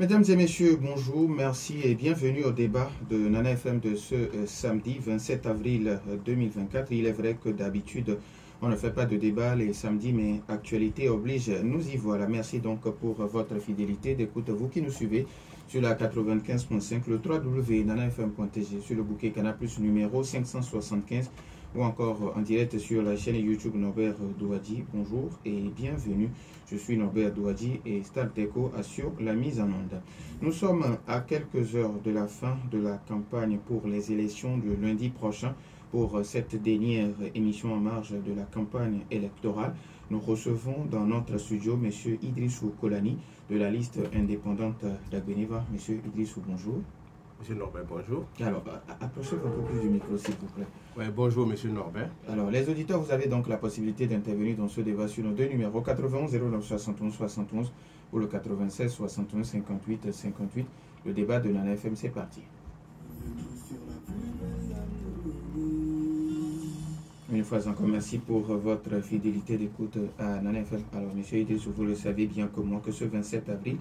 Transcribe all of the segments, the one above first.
Mesdames et messieurs, bonjour, merci et bienvenue au débat de Nana FM de ce samedi 27 avril 2024. Il est vrai que d'habitude, on ne fait pas de débat les samedis, mais actualité oblige, nous y voilà. Merci donc pour votre fidélité d'écoute, vous qui nous suivez sur la 95.5, le www.nanafm.tg, sur le bouquet Canal Plus numéro 575, ou encore en direct sur la chaîne YouTube Norbert Douadji. Bonjour et bienvenue. Je suis Norbert Douadji et Starteco assure la mise en onde. Nous sommes à quelques heures de la fin de la campagne pour les élections de lundi prochain. Pour cette dernière émission en marge de la campagne électorale, nous recevons dans notre studio M. Idrissou Kolani de la liste indépendante d'Agbeneva. M. Idrissou, bonjour. Monsieur Norbert, bonjour. Alors, approchez-vous un peu plus du micro, s'il vous plaît. Ouais, bonjour, monsieur Norbert. Alors, les auditeurs, vous avez donc la possibilité d'intervenir dans ce débat sur nos deux numéros 91 09 71 71 ou le 96 61 58 58. Le débat de Nana FM, c'est parti. Une fois encore, merci pour votre fidélité d'écoute à Nana FM. Alors, monsieur Idrissou, vous le savez bien comme moi que ce 27 avril,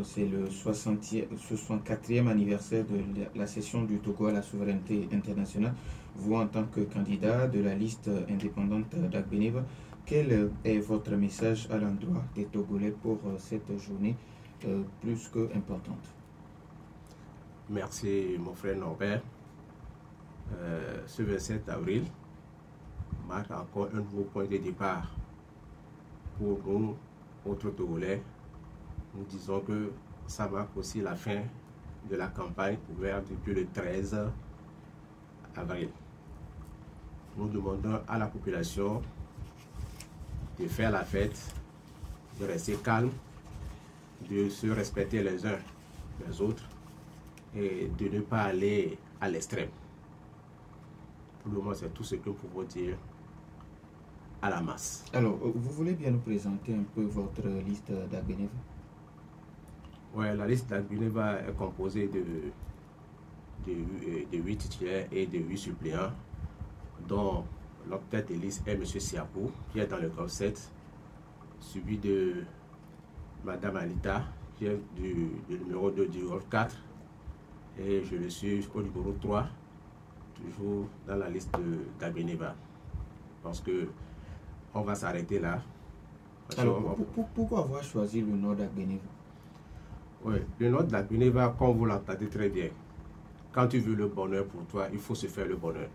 c'est le 64e anniversaire de la cession du Togo à la souveraineté internationale. Vous, en tant que candidat de la liste indépendante d'Agbeneva, quel est votre message à l'endroit des Togolais pour cette journée plus que importante? Merci, mon frère Norbert. Ce 27 avril marque encore un nouveau point de départ pour nous, autres Togolais. Nous disons que ça marque aussi la fin de la campagne ouverte depuis le 13 avril. Nous demandons à la population de faire la fête, de rester calme, de se respecter les uns les autres et de ne pas aller à l'extrême. Pour le moment, c'est tout ce que nous pouvons dire à la masse. Alors, vous voulez bien nous présenter un peu votre liste d'Agbeneva? Oui, la liste d'Agbeneva est composée de 8 titulaires et de 8 suppléants, dont notre tête de liste est M. Siapou, qui est dans le groupe 7, suivi de Mme Anita, qui est du numéro 2 du groupe 4, et je le suis au numéro 3, toujours dans la liste d'Agbeneva. Parce que on va s'arrêter là. Alors, pourquoi avoir choisi le nom d'Agbeneva? Oui, le nom d'Agbeneva, comme vous l'entendez très bien, quand tu veux le bonheur pour toi, il faut se faire le bonheur.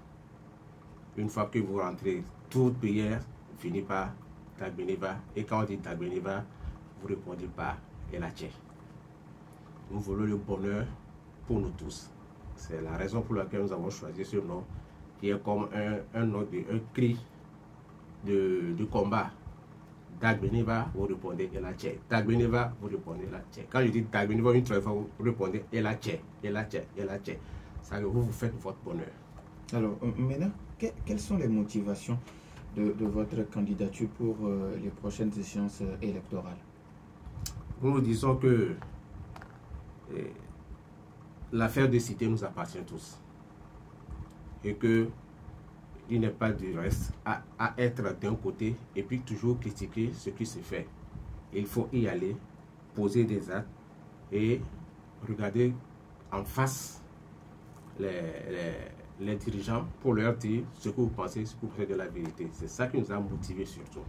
Une fois que vous rentrez, toute prière finit par Agbeneva. Et quand on dit Agbeneva, vous répondez par Elache. Nous voulons le bonheur pour nous tous. C'est la raison pour laquelle nous avons choisi ce nom, qui est comme un cri de combat. D'Agbeneva, vous répondez Elache. D'Agbeneva, vous répondez Elache. Quand je dis D'Agbeneva une fois, vous répondez Elache, Elache, Elache. Ça veut dire que vous faites votre bonheur. Alors, maintenant, quelles sont les motivations de votre candidature pour les prochaines échéances électorales? Nous disons que l'affaire de cité nous appartient tous. Et que il n'est pas du reste à être d'un côté et puis toujours critiquer ce qui se fait. Il faut y aller, poser des actes et regarder en face les dirigeants pour leur dire ce que vous pensez, ce que vous faites de la vérité. C'est ça qui nous a motivés surtout.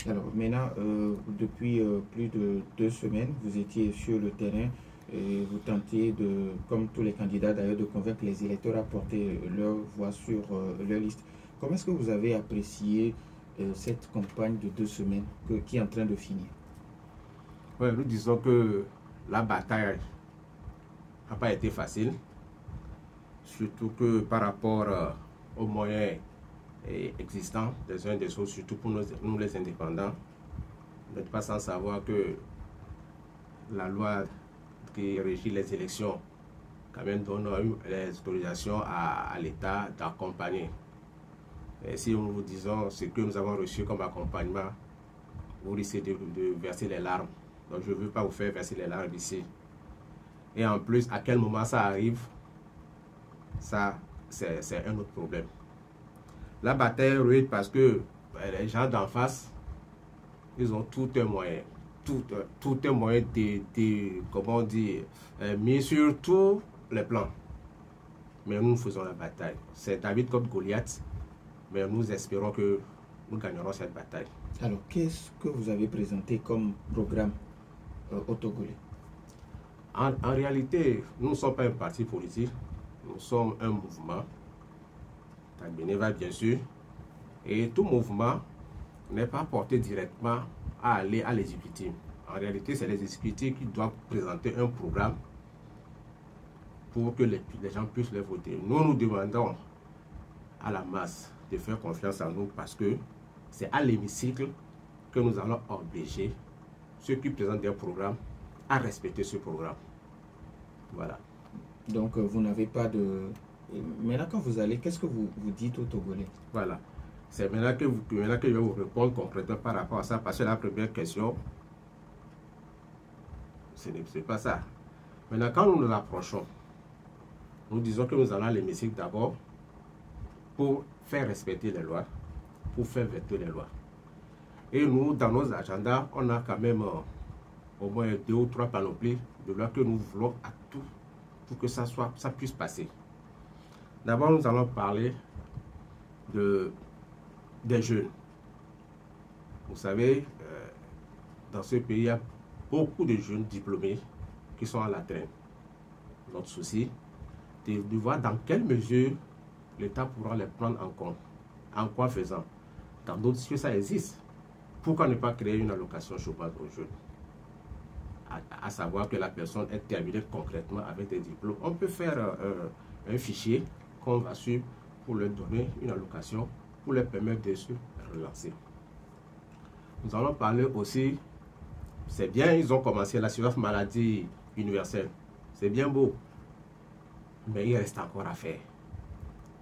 Alors maintenant, depuis plus de 2 semaines, vous étiez sur le terrain et vous tentiez, comme tous les candidats d'ailleurs, de convaincre les électeurs à porter leur voix sur leur liste. Comment est-ce que vous avez apprécié cette campagne de 2 semaines qui est en train de finir? Oui, nous disons que la bataille n'a pas été facile, surtout que par rapport aux moyens existants des uns des autres, surtout pour nous les indépendants. Vous n'êtes pas sans savoir que la loi qui régit les élections quand même donne les autorisations à l'État d'accompagner. Et si nous vous disons ce que nous avons reçu comme accompagnement, vous risquez de verser les larmes. Donc je ne veux pas vous faire verser les larmes ici. Et en plus, à quel moment ça arrive, ça c'est un autre problème. La bataille est rude parce que les gens d'en face, ils ont tout un moyen. tout est moyen comment dire, mis sur tous les plans. Mais nous faisons la bataille. C'est David contre Goliath, mais nous espérons que nous gagnerons cette bataille. Alors, qu'est-ce que vous avez présenté comme programme au Togolais? En réalité, nous ne sommes pas un parti politique, nous sommes un mouvement, Tagbénéva bien sûr, et tout mouvement n'est pas porté directement à aller à l'exécutif. En réalité, c'est les exécutifs qui doivent présenter un programme pour que les gens puissent les voter. Nous demandons à la masse de faire confiance en nous parce que c'est à l'hémicycle que nous allons obliger ceux qui présentent des programmes à respecter ce programme. Voilà. Donc, vous n'avez pas de... Maintenant, quand vous allez, qu'est-ce que vous dites aux Togolais? Voilà. C'est maintenant que je vais vous répondre concrètement par rapport à ça, parce que la première question, ce n'est pas ça. Maintenant, quand nous nous approchons, nous disons que nous allons à l'hémicycle d'abord pour faire respecter les lois, pour faire voter les lois. Et nous, dans nos agendas, on a quand même au moins 2 ou 3 panoplies de lois que nous voulons à tout pour que ça puisse passer. D'abord, nous allons parler des jeunes. Vous savez, dans ce pays, il y a beaucoup de jeunes diplômés qui sont à la traîne. Notre souci, c'est de voir dans quelle mesure l'État pourra les prendre en compte. En quoi faisant? Dans d'autres cieux, ça existe. Pourquoi ne pas créer une allocation chômage aux jeunes? À savoir que la personne est terminée concrètement avec des diplômes. On peut faire un fichier qu'on va suivre pour leur donner une allocation, pour leur permettre de se relancer. Nous allons parler aussi, c'est bien, ils ont commencé l'assurance maladie universelle. C'est bien beau, mais il reste encore à faire.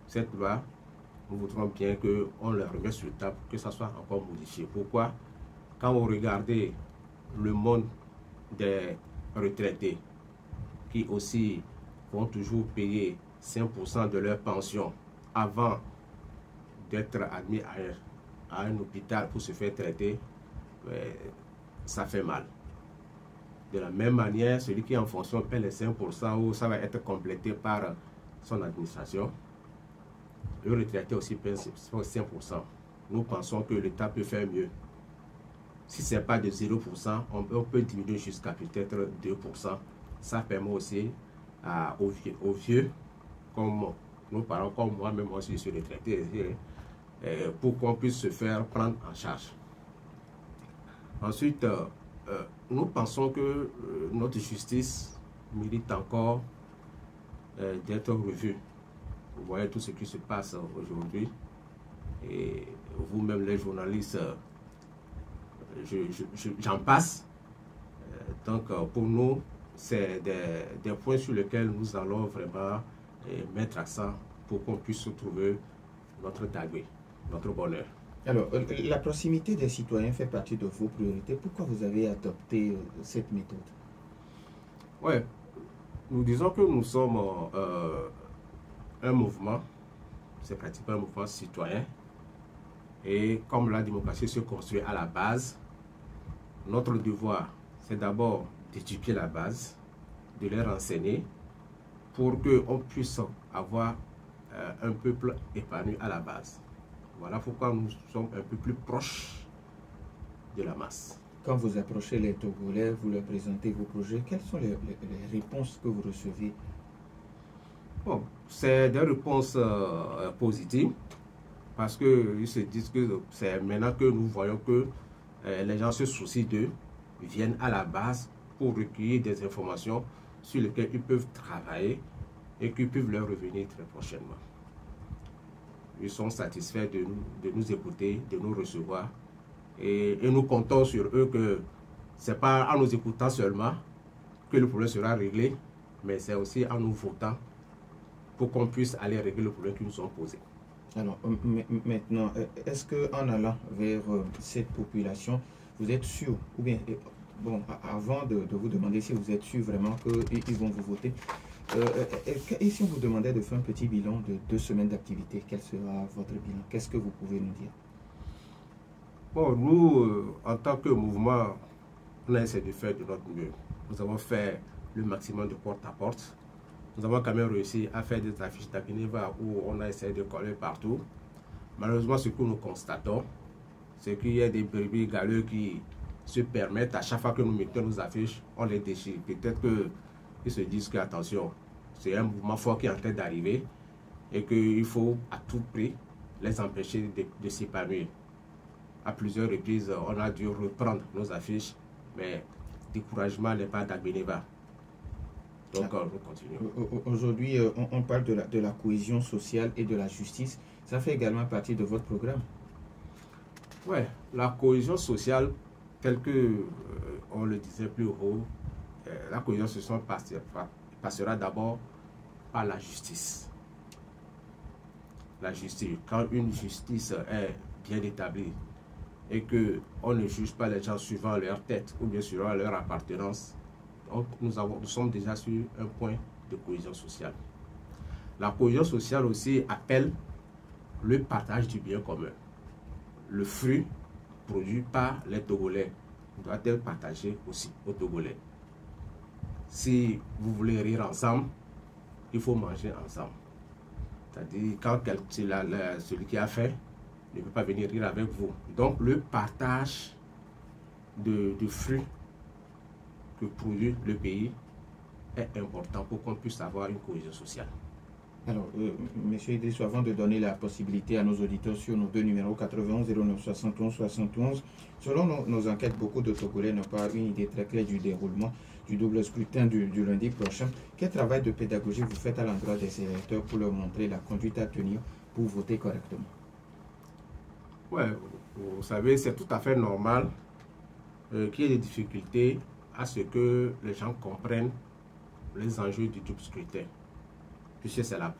Cette loi, nous voudrons bien qu'on la remette sur table, que ça soit encore modifié. Pourquoi? Quand vous regardez le monde des retraités, qui aussi vont toujours payer 5% de leur pension avant d'être admis à un hôpital pour se faire traiter, ça fait mal. De la même manière, celui qui est en fonction paie les 5% où ça va être complété par son administration. Le retraité aussi paie 5%. Nous pensons que l'État peut faire mieux. Si ce n'est pas de 0%, on peut diminuer jusqu'à peut-être 2%. Ça permet aussi aux vieux, comme nos parents, comme moi-même, moi aussi je suis retraité, pour qu'on puisse se faire prendre en charge. Ensuite, nous pensons que notre justice mérite encore d'être revue. Vous voyez tout ce qui se passe aujourd'hui. Et vous-même, les journalistes, j'en passe. Donc, pour nous, c'est des points sur lesquels nous allons vraiment mettre accent pour qu'on puisse trouver notre Tagbé, notre bonheur. Alors, la proximité des citoyens fait partie de vos priorités. Pourquoi vous avez adopté cette méthode? Oui, nous disons que nous sommes un mouvement, c'est pratiquement un mouvement citoyen. Et comme la démocratie se construit à la base, notre devoir, c'est d'abord d'éduquer la base, de les renseigner, pour qu'on puisse avoir un peuple épanoui à la base. Voilà pourquoi nous sommes un peu plus proches de la masse. Quand vous approchez les Togolais, vous leur présentez vos projets, quelles sont les réponses que vous recevez? Bon, c'est des réponses positives, parce qu'ils se disent que c'est maintenant que nous voyons que les gens se soucient d'eux, viennent à la base pour recueillir des informations sur lesquelles ils peuvent travailler et qui peuvent leur revenir très prochainement. Ils sont satisfaits de nous écouter, de nous recevoir. Et nous comptons sur eux que ce n'est pas en nous écoutant seulement que le problème sera réglé, mais c'est aussi en nous votant pour qu'on puisse aller régler le problème qui nous sont posés. Alors, maintenant, est-ce qu'en allant vers cette population, vous êtes sûr, ou bien, bon, avant de vous demander si vous êtes sûr vraiment qu'ils vont vous voter, et si on vous demandait de faire un petit bilan de 2 semaines d'activité, quel sera votre bilan? Qu'est-ce que vous pouvez nous dire? Bon, nous, en tant que mouvement on a essayé de faire de notre mieux. Nous avons fait le maximum de porte-à-porte. Nous avons quand même réussi à faire des affiches d'Ageneva où on a essayé de coller partout. Malheureusement, ce que nous constatons, c'est qu'il y a des brebis galeux qui se permettent, à chaque fois que nous mettons nos affiches, on les déchire. Peut-être qu'ils se disent que, attention, c'est un mouvement fort qui est en train d'arriver et qu'il faut à tout prix les empêcher de s'épanouir. À plusieurs reprises, on a dû reprendre nos affiches, mais découragement n'est pas d'Ageneva. Donc, nous continuons. Aujourd'hui, on parle de la cohésion sociale et de la justice. Ça fait également partie de votre programme. Oui, la cohésion sociale, telle que on le disait plus haut, la cohésion sociale passera d'abord par la justice. La justice, quand une justice est bien établie et qu'on ne juge pas les gens suivant leur tête ou bien suivant leur appartenance, donc nous sommes déjà sur un point de cohésion sociale. La cohésion sociale aussi appelle le partage du bien commun. Le fruit produit par les Togolais doit être partagé aussi aux Togolais. Si vous voulez rire ensemble, il faut manger ensemble. C'est-à-dire, quand celui qui a faim ne peut pas venir rire avec vous. Donc, le partage de fruits que produit le pays est important pour qu'on puisse avoir une cohésion sociale. Alors, M. Idriss, avant de donner la possibilité à nos auditeurs sur nos deux numéros 91 09 71 71, selon nos enquêtes, beaucoup de Togolais n'ont pas une idée très claire du déroulement du double scrutin du lundi prochain. Quel travail de pédagogie vous faites à l'endroit des électeurs pour leur montrer la conduite à tenir pour voter correctement? Oui, vous savez, c'est tout à fait normal qu'il y ait des difficultés à ce que les gens comprennent les enjeux du double scrutin, puisque c'est la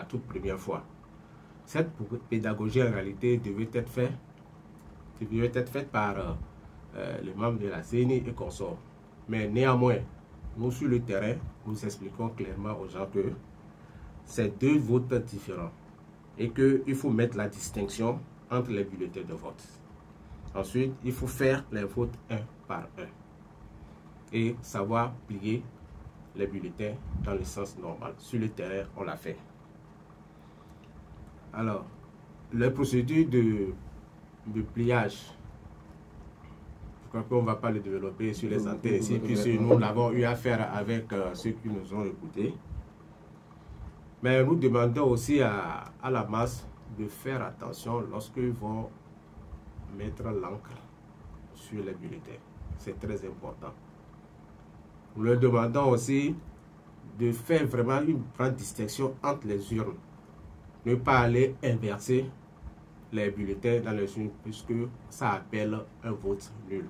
toute première fois. Cette pédagogie, en réalité, devait être faite par les membres de la CENI et consorts. Mais néanmoins, nous, sur le terrain, nous expliquons clairement aux gens que c'est deux votes différents et qu'il faut mettre la distinction entre les bulletins de vote. Ensuite, il faut faire les votes un par un et savoir plier les bulletins dans le sens normal. Sur le terrain, on l'a fait. Alors, les procédures de pliage, je crois qu'on ne va pas les développer sur les antennes ici, puisque nous l'avons eu à faire avec ceux qui nous ont écoutés. Mais nous demandons aussi à la masse de faire attention lorsqu'ils vont mettre l'encre sur les bulletins. C'est très important. Nous leur demandons aussi de faire vraiment une grande distinction entre les urnes. Ne pas aller inverser les bulletins dans les urnes, puisque ça appelle un vote nul.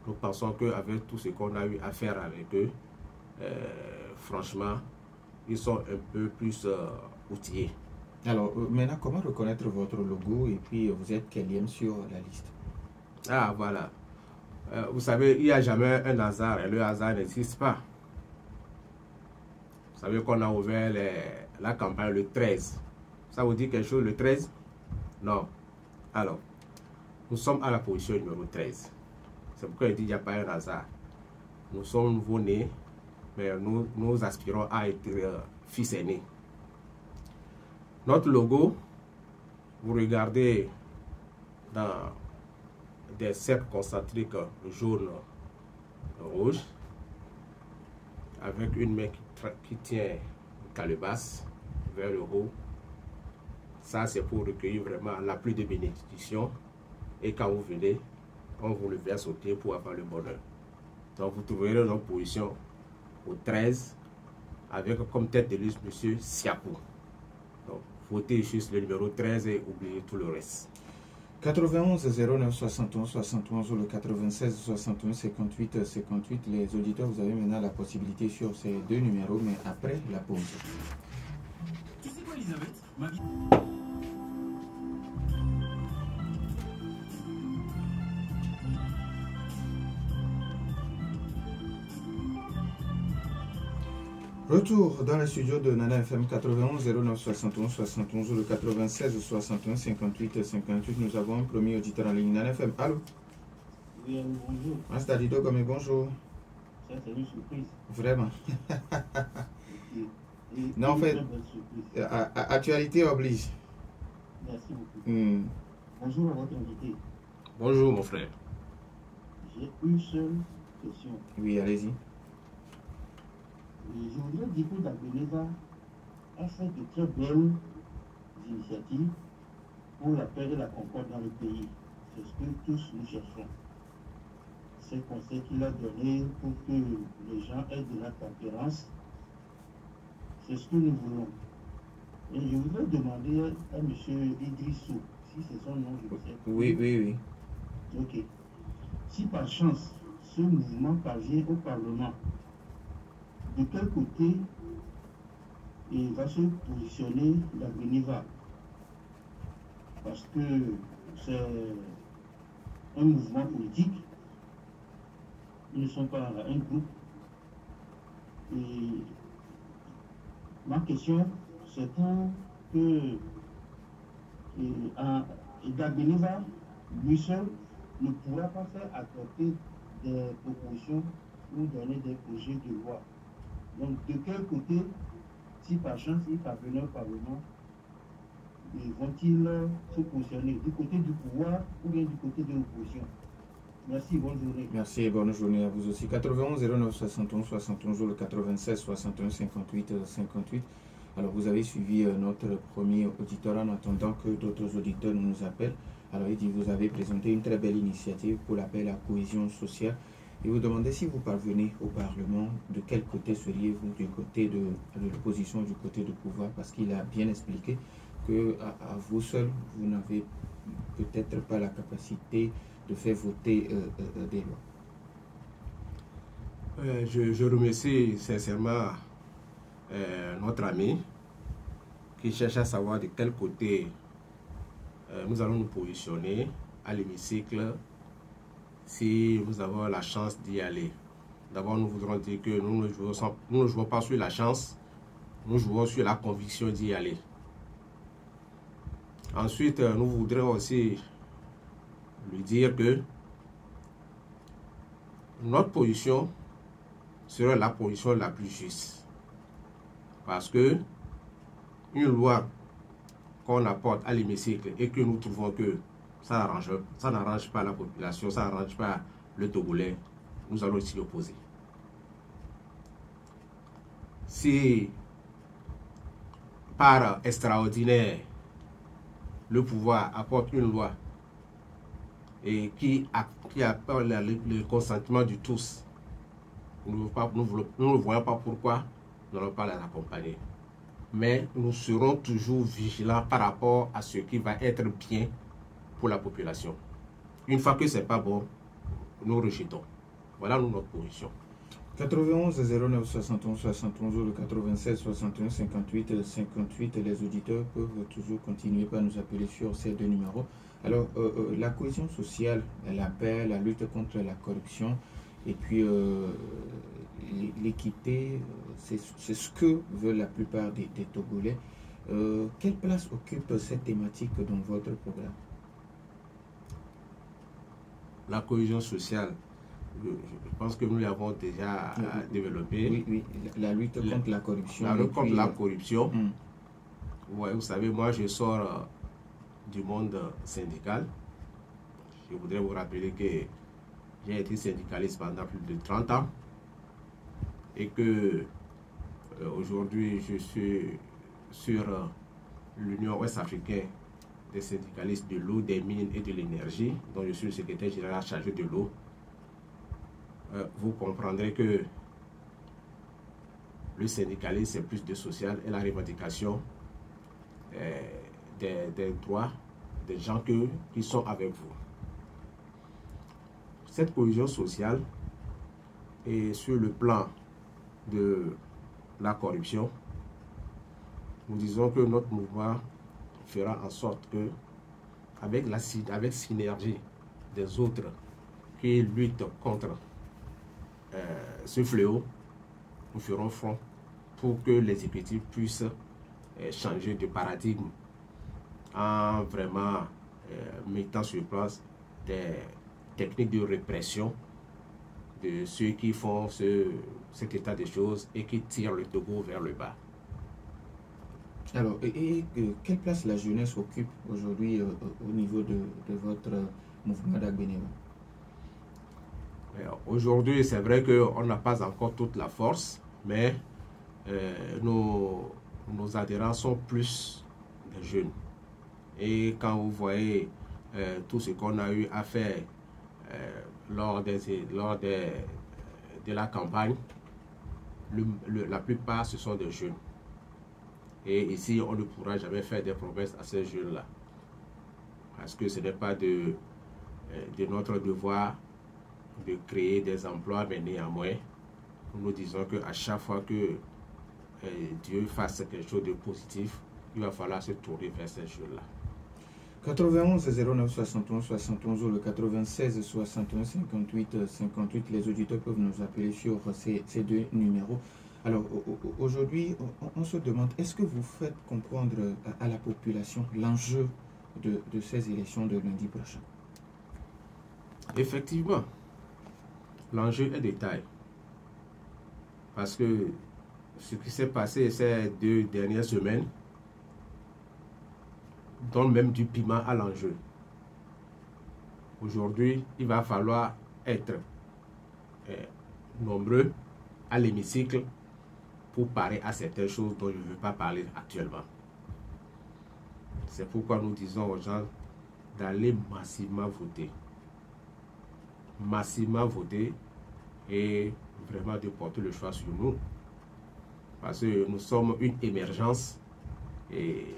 Nous pensons qu'avec tout ce qu'on a eu à faire avec eux, franchement, ils sont un peu plus outillés. Alors, maintenant, comment reconnaître votre logo et puis vous êtes quelième sur la liste? Ah, voilà. Vous savez, il n'y a jamais un hasard et le hasard n'existe pas. Vous savez qu'on a ouvert la campagne le 13. Ça vous dit quelque chose, le 13? Non. Alors, nous sommes à la position numéro 13. C'est pourquoi il dit qu'il n'y a pas un hasard. Nous sommes nouveau-nés, mais nous aspirons à être fils aînés. Notre logo, vous regardez dans des cercles concentriques jaune rouge avec une main qui tient une calebasse vers le haut. Ça, c'est pour recueillir vraiment la pluie de bénédictions. Et quand vous venez, on vous le verse au thé pour avoir le bonheur. Donc, vous trouverez notre position au 13 avec comme tête de liste M. Siapou. Donc, votez juste le numéro 13 et oubliez tout le reste. 91 09 71 71 ou le 96 61 58 58. Les auditeurs, vous avez maintenant la possibilité sur ces deux numéros, mais après la pause. Tu sais quoi, Elisabeth? Retour dans le studio de Nana FM 91 09 71 71 ou le 96 61 58 58. Nous avons un premier auditeur en ligne. Nana FM, allô? Oui, bonjour. Astadido comme bonjour. Ça, c'est une surprise. Vraiment. Et Non, en une fait, très belle surprise. Actualité oblige. Merci beaucoup. Hmm. Bonjour à votre invité. Bonjour mon frère. J'ai une seule question. Oui, allez-y. Je voudrais dire que Dagbeniva a fait de très belles initiatives pour la paix et la concorde dans le pays. C'est ce que tous nous cherchons. Ces conseils qu'il a donnés pour que les gens aient de la tempérance, c'est ce que nous voulons. Et je voudrais demander à M. Idrissou, si c'est son nom, je ne sais pas. Oui, oui, oui. Ok. Si par chance, ce mouvement parvient au Parlement, de quel côté il va se positionner Dagbeniva? Parce que c'est un mouvement politique, ils ne sont pas un groupe. Et ma question, c'est pour que Dagbeniva, lui seul, ne pourra pas faire adopter des propositions ou donner des projets de loi. Donc, de quel côté, si par chance il parvenait au Parlement, vont-ils se positionner? Du côté du pouvoir ou bien du côté de l'opposition? Merci, bonne journée. Merci et bonne journée à vous aussi. 91 09 71 71 le 96 61 58 58. Alors vous avez suivi notre premier auditeur en attendant que d'autres auditeurs nous appellent. Alors il dit vous avez présenté une très belle initiative pour l'appel à la cohésion sociale. Et vous demandez si vous parvenez au Parlement, de quel côté seriez-vous, du côté de l'opposition, du côté du pouvoir, parce qu'il a bien expliqué que à vous seul, vous n'avez peut-être pas la capacité de faire voter des lois. Je remercie sincèrement notre ami qui cherche à savoir de quel côté nous allons nous positionner à l'hémicycle si nous avons la chance d'y aller. D'abord, nous voudrons dire que nous ne jouons pas sur la chance, nous jouons sur la conviction d'y aller. Ensuite, nous voudrions aussi lui dire que notre position serait la position la plus juste. Parce que une loi qu'on apporte à l'hémicycle et que nous trouvons que ça n'arrange pas la population, ça n'arrange pas le Togolais, nous allons s'y opposer. Si par extraordinaire, le pouvoir apporte une loi et qui apporte le consentement de tous, nous ne voyons pas pourquoi nous n'allons pas l'accompagner. Mais nous serons toujours vigilants par rapport à ce qui va être bien pour la population. Une fois que ce n'est pas bon, nous rejetons. Voilà notre position. 91 09 71 71 le 96 61 58 58. Les auditeurs peuvent toujours continuer par nous appeler sur ces deux numéros. Alors, la cohésion sociale, la paix, la lutte contre la corruption et puis l'équité, c'est ce que veulent la plupart des Togolais. Quelle place occupe cette thématique dans votre programme? La cohésion sociale, je pense que nous l'avons déjà développé. Oui, oui, la lutte contre la corruption. La lutte contre la corruption. Ouais, vous savez, moi je sors du monde syndical. Je voudrais vous rappeler que j'ai été syndicaliste pendant plus de 30 ans et que aujourd'hui je suis sur l'Union ouest-africaine des syndicalistes de l'eau, des mines et de l'énergie, dont je suis le secrétaire général chargé de l'eau. Vous comprendrez que le syndicalisme, c'est plus de social et la revendication des droits des gens qui sont avec vous. Cette cohésion sociale est sur le plan de la corruption. Nous disons que notre mouvement fera en sorte que, avec synergie des autres qui luttent contre ce fléau, nous ferons front pour que l'exécutif puisse changer de paradigme en vraiment mettant sur place des technique de répression de ceux qui font cet état de choses et qui tirent le Togo vers le bas. Alors, quelle place la jeunesse occupe aujourd'hui au niveau de votre mouvement d'Agbénéva? Aujourd'hui, c'est vrai qu'on n'a pas encore toute la force, mais nos adhérents sont plus des jeunes. Et quand vous voyez tout ce qu'on a eu à faire lors de la campagne, la plupart, ce sont des jeunes. Et ici, on ne pourra jamais faire des promesses à ces jeunes-là. Parce que ce n'est pas de notre devoir de créer des emplois, mais néanmoins, nous disons qu'à chaque fois que Dieu fasse quelque chose de positif, il va falloir se tourner vers ces jeunes-là. 91 09 71 71 ou le 96 61 58 58, les auditeurs peuvent nous appeler sur ces deux numéros. Alors aujourd'hui, on se demande, est-ce que vous faites comprendre à la population l'enjeu de ces élections de lundi prochain? Effectivement, l'enjeu est de taille. Parce que ce qui s'est passé ces 2 dernières semaines donne même du piment à l'enjeu. Aujourd'hui, il va falloir être nombreux à l'hémicycle pour parler à certaines choses dont je ne veux pas parler actuellement. C'est pourquoi nous disons aux gens d'aller massivement voter. Massivement voter et vraiment de porter le choix sur nous. Parce que nous sommes une émergence et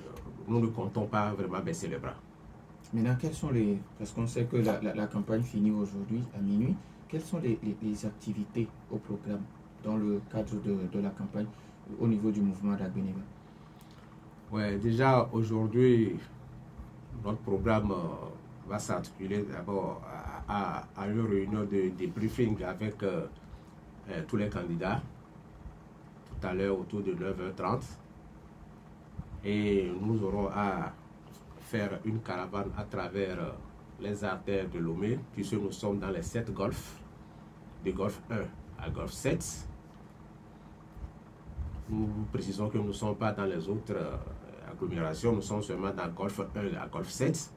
nous ne comptons pas vraiment baisser les bras. Maintenant, quels sont les... Parce qu'on sait que la campagne finit aujourd'hui à minuit. Quelles sont les activités au programme dans le cadre de la campagne au niveau du mouvement d'Agbénéva? Ouais, déjà aujourd'hui, notre programme va s'articuler d'abord à une réunion de briefing avec tous les candidats tout à l'heure autour de 9h30. Et nous aurons à faire une caravane à travers les artères de Lomé, puisque nous sommes dans les 7 golfs, de golf 1 à golf 7. Nous précisons que nous ne sommes pas dans les autres agglomérations, nous sommes seulement dans golf 1 à golf 7.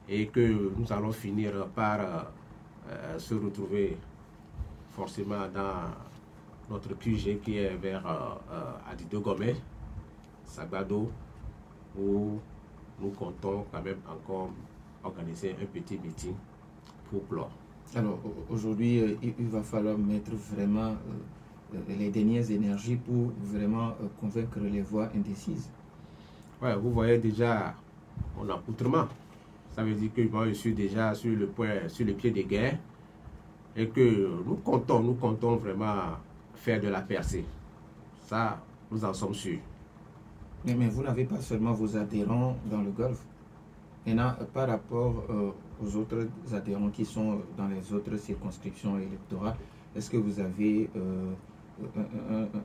Et que nous allons finir par se retrouver forcément dans notre QG qui est vers Adido Gomé, Sagbado, où nous comptons quand même encore organiser un petit meeting pour clore. Alors aujourd'hui, il va falloir mettre vraiment les dernières énergies pour vraiment convaincre les voix indécises. Ouais, vous voyez déjà mon accoutrement. Ça veut dire que moi je suis déjà sur le pied de guerre et que nous comptons vraiment faire de la percée. Ça, nous en sommes sûrs. Mais vous n'avez pas seulement vos adhérents dans le Golfe. Maintenant, par rapport aux autres adhérents qui sont dans les autres circonscriptions électorales, est-ce que vous avez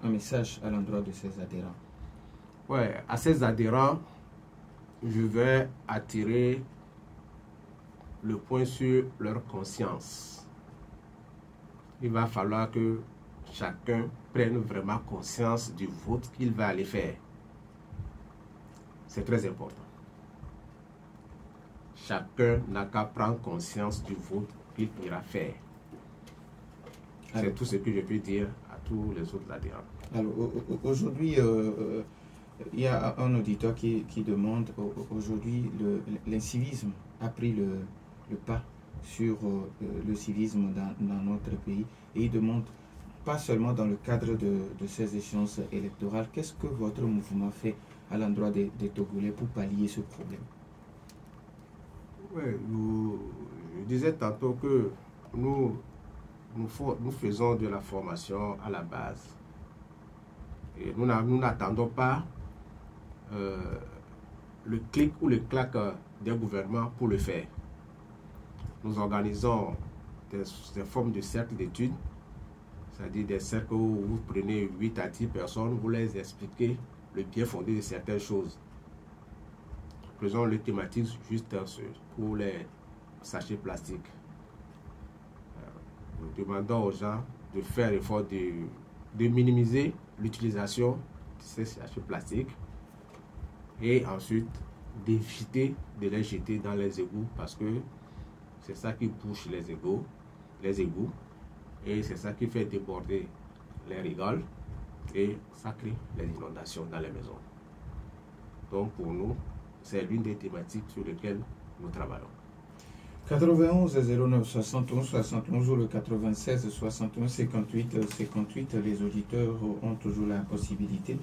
un message à l'endroit de ces adhérents? Oui, à ces adhérents, je vais attirer le point sur leur conscience. Il va falloir que chacun prenne vraiment conscience du vote qu'il va aller faire. C'est très important. Chacun n'a qu'à prendre conscience du vote qu'il ira faire. C'est tout ce que je peux dire à tous les autres adhérents. Alors, aujourd'hui, il y a un auditeur qui demande, aujourd'hui, l'incivisme a pris le pas sur le civisme dans notre pays. Et il demande, pas seulement dans le cadre de ces échéances électorales, qu'est-ce que votre mouvement fait à l'endroit des Togolais pour pallier ce problème? Oui, je disais tantôt que nous faisons de la formation à la base. Et nous n'attendons pas le clic ou le clac des gouvernements pour le faire. Nous organisons des formes de cercles d'études, c'est-à-dire des cercles où vous prenez 8 à 10 personnes, vous les expliquez le bien fondé de certaines choses. Faisons les thématiques juste pour les sachets plastiques. nous demandons aux gens de faire l'effort de minimiser l'utilisation de ces sachets plastiques et ensuite d'éviter de les jeter dans les égouts parce que c'est ça qui bouche les égouts et c'est ça qui fait déborder les rigoles et ça crée les inondations dans les maisons. Donc pour nous, c'est l'une des thématiques sur lesquelles nous travaillons. 91 09 71 71 ou le 96 61 58 58, les auditeurs ont toujours la possibilité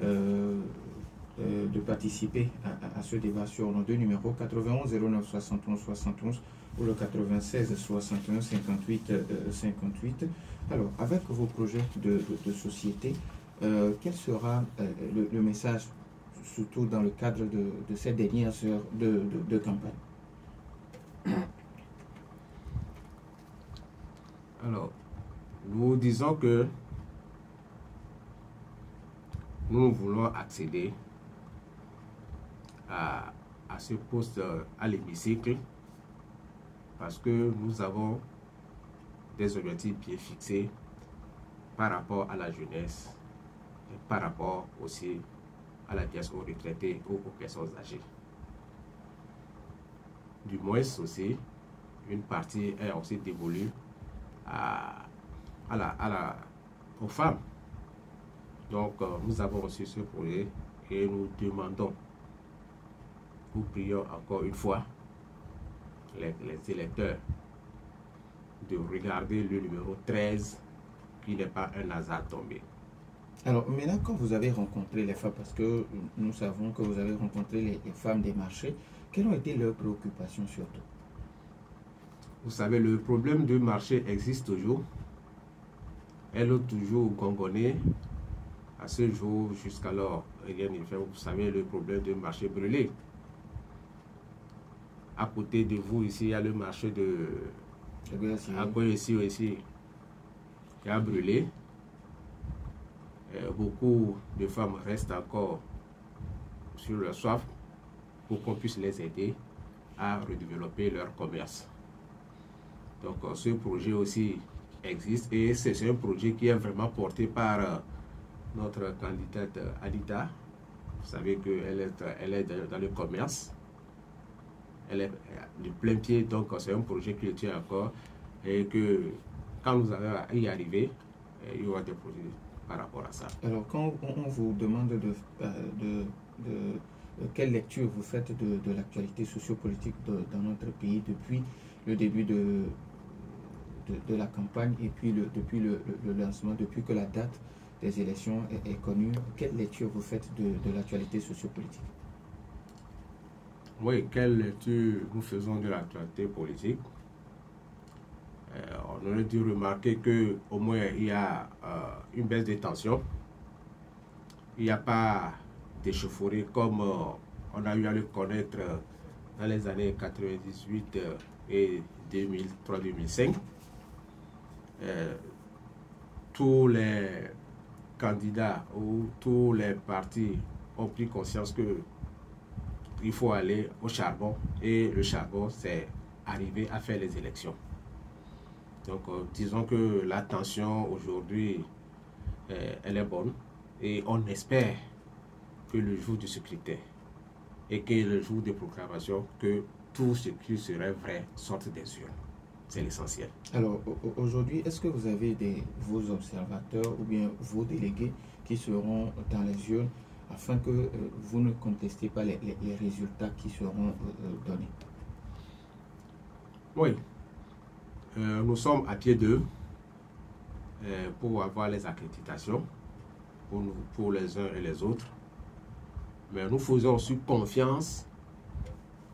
de participer à ce débat sur nos deux numéros 91 09 71 71 ou le 96 61 58 58. Alors, avec vos projets de société, quel sera le message, surtout dans le cadre de cette dernière heure de campagne? Alors, nous disons que nous voulons accéder à ce poste à l'hémicycle parce que nous avons des objectifs bien fixés par rapport à la jeunesse et par rapport aussi à la pièce aux retraités ou aux personnes âgées. Du moins aussi, une partie est aussi dévolue aux femmes. Donc, nous avons reçu ce projet et nous demandons, nous prions encore une fois les électeurs de regarder le numéro 13 qui n'est pas un hasard tombé. Alors maintenant, quand vous avez rencontré les femmes, parce que nous savons que vous avez rencontré les femmes des marchés, quelles ont été leurs préoccupations surtout? Vous savez, le problème du marché existe toujours. Elle a toujours gongonné. À ce jour, jusqu'alors, rien n'est fait. Vous savez, le problème du marché brûlé. À côté de vous, ici, il y a le marché de Agoyesi aussi qui a brûlé. Beaucoup de femmes restent encore sur leur soif pour qu'on puisse les aider à redévelopper leur commerce. Donc ce projet aussi existe et c'est un projet qui est vraiment porté par notre candidate Anita. Vous savez qu'elle est dans le commerce. Elle est de plein pied, donc c'est un projet qui le tient encore et que quand nous allons y arriver, il y aura des projets par rapport à ça. Alors quand on vous demande quelle lecture vous faites de l'actualité sociopolitique dans notre pays depuis le début de la campagne et puis depuis le lancement, depuis que la date des élections est connue, quelle lecture vous faites de l'actualité sociopolitique? Oui, quelle lecture nous faisons de l'actualité politique? On aurait dû remarquer qu'au moins il y a une baisse des tensions. Il n'y a pas d'échauffourée comme on a eu à le connaître dans les années 98 et 2003-2005. Tous les candidats ou tous les partis ont pris conscience qu'il faut aller au charbon et le charbon, c'est arriver à faire les élections. Donc, disons que la tension aujourd'hui, elle est bonne et on espère que le jour du scrutin et que le jour de proclamation, que tout ce qui serait vrai sorte des urnes. C'est l'essentiel. Alors, aujourd'hui, est-ce que vous avez vos observateurs ou bien vos délégués qui seront dans les urnes afin que vous ne contestez pas les résultats qui seront donnés? Oui. Nous sommes à pied d'eux pour avoir les accréditations pour les uns et les autres. Mais nous faisons aussi confiance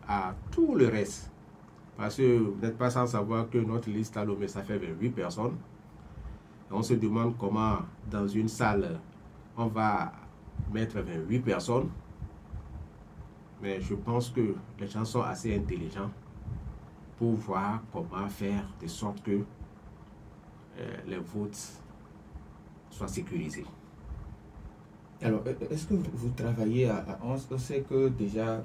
à tout le reste. Parce que vous n'êtes pas sans savoir que notre liste à Lomé, ça fait 28 personnes. Et on se demande comment, dans une salle, on va mettre 28 personnes. Mais je pense que les gens sont assez intelligents pour voir comment faire de sorte que les votes soient sécurisés. Alors, est-ce que vous travaillez on sait que déjà,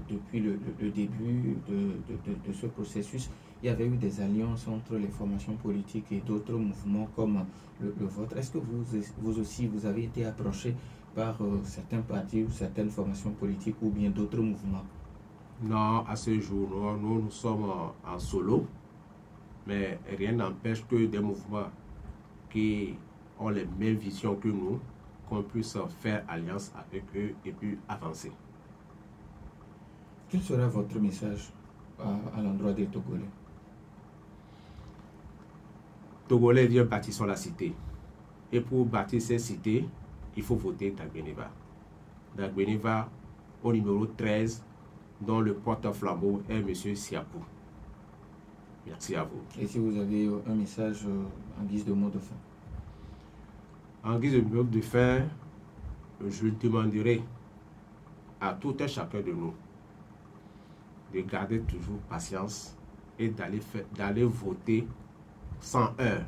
depuis le début de ce processus, il y avait eu des alliances entre les formations politiques et d'autres mouvements comme le vôtre. Est-ce que vous aussi, vous avez été approché par certains partis ou certaines formations politiques ou bien d'autres mouvements? Non, à ce jour, nous sommes en solo, mais rien n'empêche que des mouvements qui ont les mêmes visions que nous, qu'on puisse faire alliance avec eux et puis avancer. Quel sera votre message à l'endroit des Togolais? Togolais, viens bâtissons la cité. Et pour bâtir cette cité, il faut voter Dagbeniva. Dagbeniva au numéro 13, dont le porte-flambeau est M. Siakou. Merci à vous. Et si vous avez un message en guise de mot de fin? En guise de mot de fin, je demanderai à tout un chacun de nous de garder toujours patience et d'aller voter sans heure.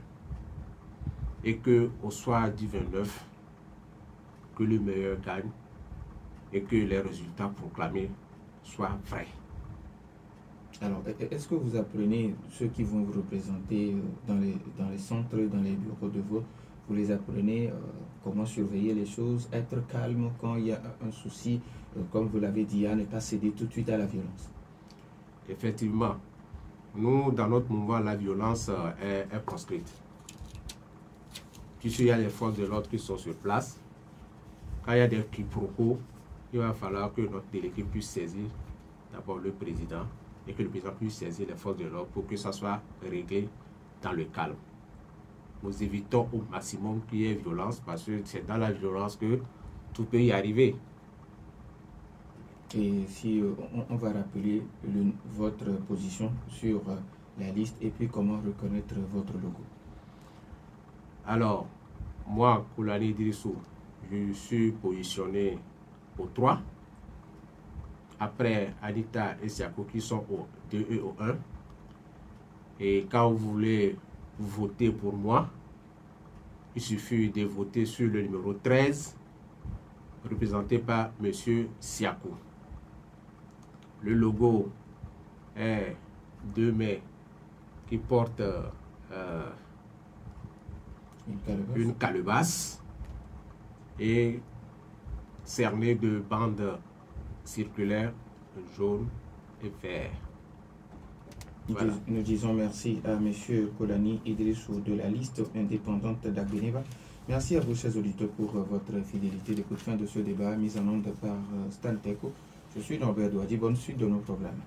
Et qu'au soir du 29, que le meilleur gagne et que les résultats proclamés soient vrais. Alors, est-ce que vous apprenez ceux qui vont vous représenter dans les centres, dans les bureaux de vote, vous les apprenez comment surveiller les choses, être calme quand il y a un souci, comme vous l'avez dit, à ne pas céder tout de suite à la violence? Effectivement, nous, dans notre mouvement, la violence est proscrite. Puisqu'il y a les forces de l'ordre qui sont sur place, quand il y a des quiproquos, il va falloir que notre délégué puisse saisir d'abord le président et que le président puisse saisir les forces de l'ordre pour que ça soit réglé dans le calme. Nous évitons au maximum qu'il y ait violence parce que c'est dans la violence que tout peut y arriver. Et si on va rappeler votre position sur la liste et puis comment reconnaître votre logo. Alors, moi, Koulani Idrissou, je suis positionné au 3. Après, Anita et Siakou qui sont au 2 et au 1. Et quand vous voulez voter pour moi, il suffit de voter sur le numéro 13, représenté par M. Siakou. Le logo est 2 mains qui portent une calebasse et cerné de bandes circulaires jaunes et verts. Voilà. Nous disons merci à M. Koulani Idrissou de la liste indépendante d'Agbeniva. Merci à vous, chers auditeurs, pour votre fidélité. L'écoute fin de ce débat mis en onde par Stan Teko. Je suis Norbert Douadi. Bonne suite de nos programmes.